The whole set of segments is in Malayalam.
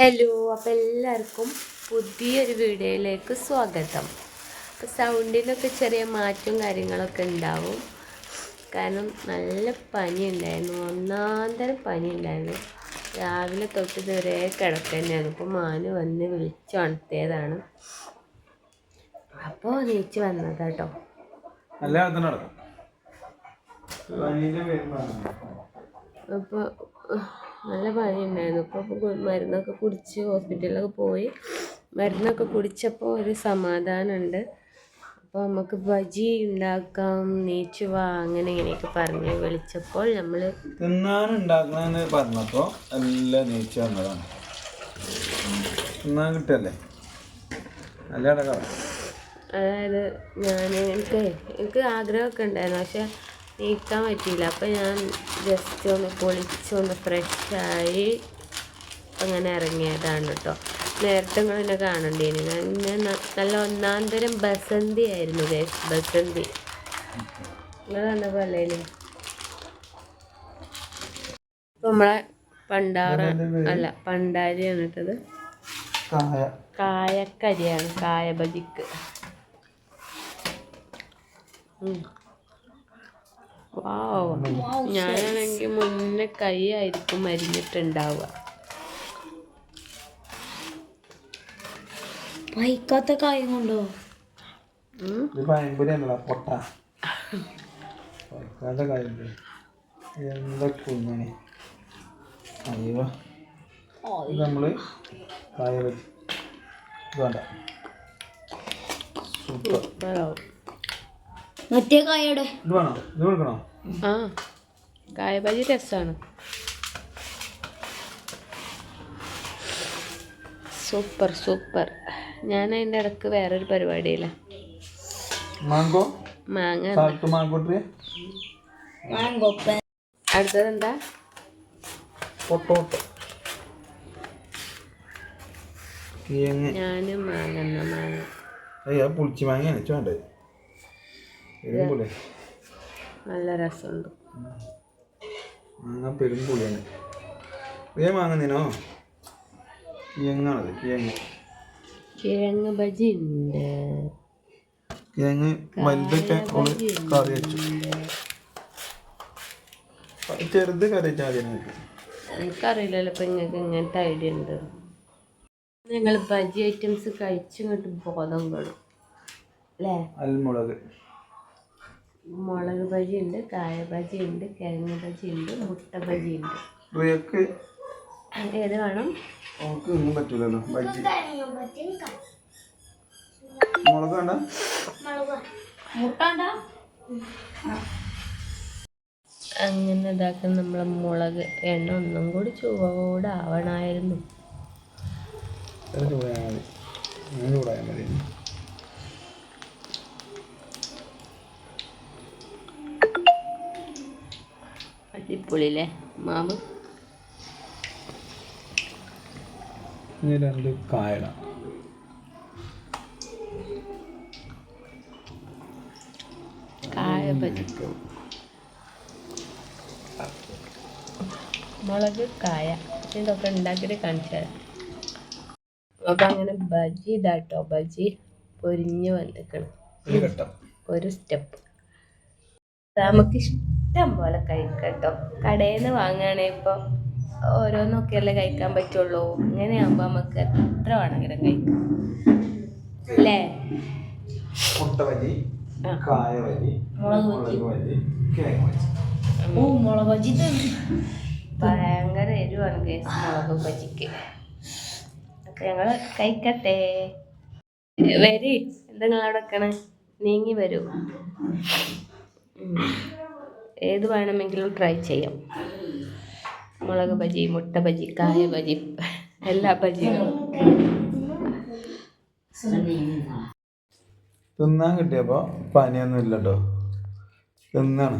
ഹലോ, അപ്പോൾ എല്ലാവർക്കും പുതിയൊരു വീഡിയോയിലേക്ക് സ്വാഗതം. അപ്പോൾ സൗണ്ടിനൊക്കെ ചെറിയ മാറ്റവും കാര്യങ്ങളൊക്കെ ഉണ്ടാവും. കാരണം നല്ല പനി ഉണ്ടായിരുന്നു, ഒന്നാന്തരം പനി ഉണ്ടായിരുന്നു. രാവിലെ തൊട്ട് ഇതുവരെ കിടക്കുക തന്നെയാണ്. ഇപ്പോൾ മാന് വന്ന് വിളിച്ചുണർത്തിയതാണ്. അപ്പോൾ നീച്ച് വന്നതാട്ടോ. അപ്പോൾ നല്ല പനി ഉണ്ടായിരുന്നു. ഇപ്പോൾ മരുന്നൊക്കെ കുടിച്ച് ഹോസ്പിറ്റലിലൊക്കെ പോയി മരുന്നൊക്കെ കുടിച്ചപ്പോൾ ഒരു സമാധാനമുണ്ട്. അപ്പോൾ നമുക്ക് ബജി ഉണ്ടാക്കാം, നീച്ചു വാ, അങ്ങനെ ഇങ്ങനെയൊക്കെ പറഞ്ഞ് വിളിച്ചപ്പോൾ നമ്മൾ തിന്നാനുണ്ടാക്കണമെന്ന് പറഞ്ഞപ്പോൾ എല്ലാം നീച്ചു വന്നതാണ്. തിന്നാൻ കിട്ടല്ലേ നല്ല കട. അതായത് എനിക്ക് ആഗ്രഹമൊക്കെ ഉണ്ടായിരുന്നു, പക്ഷെ നീക്കാൻ പറ്റിയില്ല. അപ്പോൾ ഞാൻ ജസ്റ്റ് ഒന്ന് കുളിച്ചൊന്ന് ഫ്രഷായി അങ്ങനെ ഇറങ്ങിയതാണ് കേട്ടോ. നേരത്തെ നിങ്ങൾ എന്നെ കാണണ്ടേന്, ഞാൻ നല്ല ഒന്നാന്തരം ബസന്തി ആയിരുന്നു. ബസന്തി നിങ്ങൾ കണ്ടപ്പോൾ അല്ലേന്. ഇപ്പം നമ്മളെ പണ്ടാരിയാണ് ഇട്ടത്. കായക്കരിയാണ്, കായ ബജിക്ക്. വാവ്, ഞാനാണെങ്കിൽ മുന്നേ കൈ ആയിരിക്കും മരിഞ്ഞിട്ടുണ്ടാവുക. വൈക്കാത്ത കായം കൊണ്ടോ പൊട്ട വൈക്കാത്ത കാര്യം എന്തൊക്കെ അയ്യോ. ഇത് നമ്മൾ കായ വെച്ച് വേണ്ട സൂപ്പറാവും. മറ്റേ കായയുടെ ഇത് വേണോ? ഇത് കൊടുക്കണോ? ആ, കായ ബജി രസമാണ്. Super super. ഞാൻ അതിൻ്റെ ഇടക്ക് വേറൊരു പരിപാടിയില്ല. മാങ്ങ അടുത്തത് എന്താ? ഞാനും മാങ്ങ പുളിച്ചി മാങ്ങ വേണ്ടത്. നല്ല രസമുണ്ട്. മാങ്ങ പെരുമ്പുളിയാണ്. മാങ്ങുന്നതിനോ കിഴങ്ങാണത്. കിഴങ്ങ് ബജി ഉണ്ട്. കിഴങ്ങ് വലുതൊക്കെ കറി വെച്ചു. ചെറുത് കറി വെച്ചാൽ എനിക്കറിയില്ലല്ലോ. ഇപ്പം നിങ്ങൾക്ക് ഇങ്ങനത്തെ ഐഡിയ ഉണ്ട്. ഞങ്ങൾ ബജി ഐറ്റംസ് കഴിച്ചിങ്ങോട്ട് ബോധം പെടും അല്ലേ. അൽമുളക് മുളക് ബജി ഉണ്ട്, കായ ബജി ഉണ്ട്, കിഴങ്ങ് ബജി ഉണ്ട്, മുട്ട ബജി ഉണ്ട്. ഏത് വേണം? ഒന്നും പറ്റൂലല്ലോ ബജി. മുളക് വേണ്ട, അങ്ങനെ ഇതാക്കുന്ന നമ്മളെ മുളക് എണ്ണ ഒന്നും കൂടി ചൂടാവണമായിരുന്നു. അടിപൊളിയില്ലേ മാവ്. രണ്ട് കായട കായ ബജിക്ക് മുളക് കായ ഇതൊക്കെ ഉണ്ടാക്കിയിട്ട് കാണിച്ചാൽ. അപ്പം അങ്ങനെ ബജി ഇതാട്ടോ, ബജി പൊരിഞ്ഞ് വന്നിക്കണം. ഒരു സ്റ്റെപ്പ് നമുക്ക് ഇഷ്ടം പോലെ കഴിക്കട്ടോ. കടയിൽ നിന്ന് വാങ്ങുകയാണെങ്കിൽ ഇപ്പോൾ ഓരോന്നൊക്കെയല്ലേ കഴിക്കാൻ പറ്റുള്ളൂ. ഇങ്ങനെയാകുമ്പോൾ നമുക്ക് എത്ര വേണമെങ്കിലും കഴിക്കാം അല്ലേ. മുളക് ബജി ഭയങ്കര എരിവാണ് കേസ് മുളക് ബജിക്ക്. അപ്പം ഞങ്ങൾ കഴിക്കട്ടെ. വരി, എന്താ നിങ്ങളവിടെ വെക്കണേ? നീങ്ങി വരൂ. ഏത് വേണമെങ്കിലും ട്രൈ ചെയ്യാം. മുളക് ബജി, മുട്ട ബജി, കായ ബജി, എല്ലാ ബജികളും തിന്നാൻ കിട്ടിയപ്പോൾ പനിയൊന്നും ഇല്ലട്ടോ. തിന്നാണ്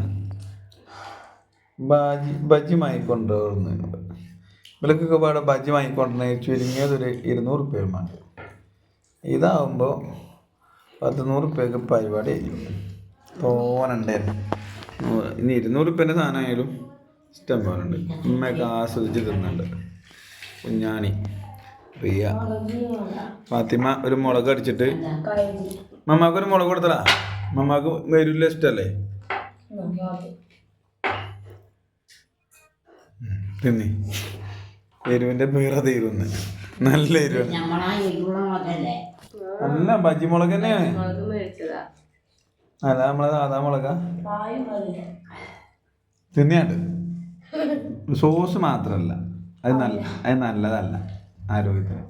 ബജി വാങ്ങിക്കൊണ്ടുവരുന്നു. ഇവരൊക്കെ പാടെ ബജി വാങ്ങിക്കൊണ്ടുവന്ന ചുരുങ്ങിയതൊരു 200 റുപ്യ വേണം. ഇതാവുമ്പോൾ 100 റുപ്യക്ക് പരിപാടി തോന്നുന്നുണ്ടായിരുന്നു. ഇനി 200 റുപ്യൻ്റെ സാധനമായാലും ഇഷ്ടം പോലെ ഉണ്ട്. ഉമ്മയൊക്കെ ആസ്വദിച്ച് തിന്നുന്നുണ്ട്. കുഞ്ഞാണി പ്രിയ ഫാത്തിമ ഒരു മുളക് അടിച്ചിട്ട് മമ്മാക്ക് ഒരു മുളക് കൊടുത്തടാ. മമ്മാക്ക് എരിവില്ല ഇഷ്ടല്ലേ? തിന്നി. എരിവിന്റെ പേര് തീരുന്ന്. നല്ല എരിവാണ്. അല്ല ബജി മുളക് തന്നെയാണ്. മുളക് മേടിച്ചതാ. അല്ല നമ്മളെ സാധാ മുളകാ. തിന്നിയാണ്ട് സോസ് മാത്രല്ല അത് നല്ലതല്ല ആരോഗ്യത്തിന്.